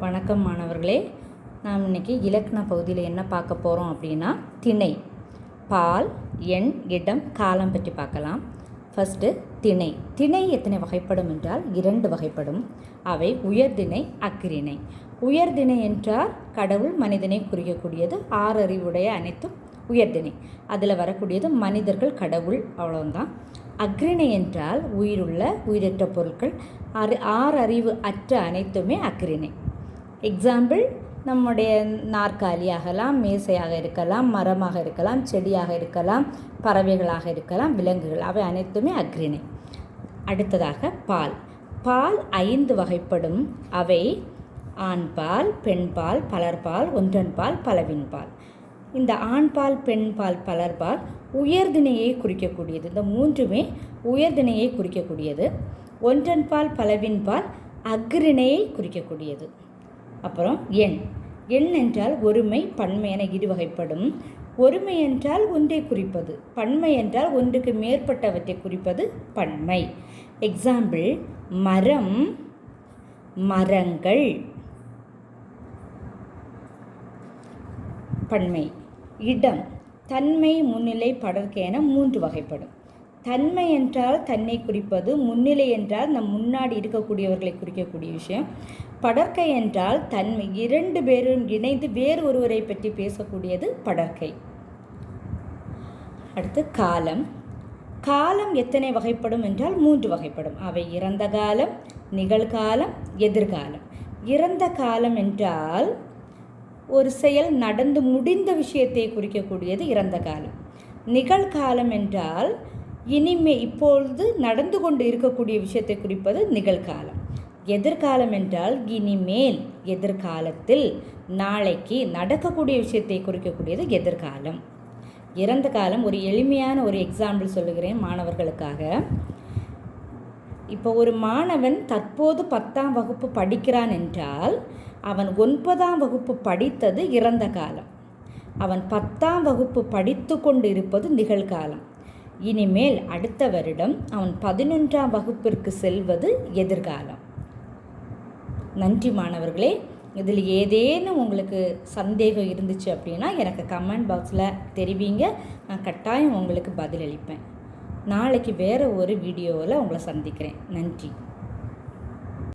வணக்கம் மாணவர்களே. நாம் இன்றைக்கி இலக்கண பகுதியில் என்ன பார்க்க போகிறோம் அப்படின்னா திணை, பால், எண், இடம், காலம் பற்றி பார்க்கலாம். ஃபஸ்ட்டு திணை. திணை எத்தனை வகைப்படும் என்றால் 2 வகைப்படும். அவை உயர்திணை, அஃறிணை. உயர்திணை என்றால் கடவுள் மனிதனை குறிக்கக்கூடியது. 6 அறிவுடைய அனைத்தும் உயர்திணை. அதில் வரக்கூடியது மனிதர்கள், கடவுள், அவ்வளோதான். அஃறிணை என்றால் உயிருள்ள உயிரற்ற பொருட்கள். 6 அறிவு அற்ற அனைத்துமே அஃறிணை. எக்ஸாம்பிள், நம்முடைய நாற்காலி ஆகலாம், மேசையாக இருக்கலாம், மரமாக இருக்கலாம், செடியாக இருக்கலாம், பறவைகளாக இருக்கலாம், விலங்குகள், அவை அனைத்துமே அஃறிணை. அடுத்ததாக பால். பால் 5 வகைப்படும். அவை ஆண்பால், பெண்பால், பலர்பால், ஒன்றன்பால், பலவின்பால். இந்த ஆண்பால், பெண்பால், பலர்பால் உயர்திணையை குறிக்கக்கூடியது. இந்த 3மே உயர்திணையை குறிக்கக்கூடியது. ஒன்றன்பால், பலவின்பால் அஃறிணையை குறிக்கக்கூடியது. அப்புறம் எண். எண் என்றால் ஒருமை, பன்மை என 2 வகைப்படும். ஒருமை என்றால் ஒன்றை குறிப்பது, பன்மை என்றால் ஒன்றுக்கு மேற்பட்டவற்றை குறிப்பது பன்மை. எக்ஸாம்பிள், மரம், மரங்கள், பன்மை. இடம், தன்மை, முன்னிலை, படர்க்கை என 3 வகைப்படும். தன்மை என்றால் தன்னை குறிப்பது, முன்னிலை என்றால் நம் முன்னாடி இருக்கக்கூடியவர்களை குறிக்கக்கூடிய விஷயம், படர்க்கை என்றால் தன்மை, 2 பேரும் இணைந்து வேறு ஒருவரை பற்றி பேசக்கூடியது படர்க்கை. அடுத்து காலம். காலம் எத்தனை வகைப்படும் என்றால் 3 வகைப்படும். அவை இறந்த காலம், நிகழ்காலம், எதிர்காலம். இறந்த காலம் என்றால் ஒரு செயல் நடந்து முடிந்த விஷயத்தை குறிக்கக்கூடியது இறந்த காலம். நிகழ்காலம் என்றால் இப்பொழுது நடந்து கொண்டு இருக்கக்கூடிய விஷயத்தை குறிப்பது நிகழ்காலம். எதிர்காலம் என்றால் இனிமேல், எதிர்காலத்தில், நாளைக்கு நடக்கக்கூடிய விஷயத்தை குறிக்கக்கூடியது எதிர்காலம். இறந்த காலம் ஒரு எளிமையான ஒரு எக்ஸாம்பிள் சொல்லுகிறேன் மாணவர்களுக்காக. இப்போ ஒரு மாணவன் தற்போது 10ஆம் வகுப்பு படிக்கிறான் என்றால் அவன் 9ஆம் வகுப்பு படித்தது இறந்த காலம். அவன் 10ஆம் வகுப்பு படித்து கொண்டு இருப்பது நிகழ்காலம். இனிமேல் அடுத்த வருடம் அவன் 11ஆம் வகுப்பிற்கு செல்வது எதிர்காலம். நன்றி மாணவர்களே. இதில் ஏதேனும் உங்களுக்கு சந்தேகம் இருந்துச்சு அப்படின்னா எனக்கு கமெண்ட் பாக்ஸில் தெரிவிங்க. நான் கட்டாயம் உங்களுக்கு பதிலளிப்பேன். நாளைக்கு வேறு ஒரு வீடியோவில் உங்களை சந்திக்கிறேன். நன்றி.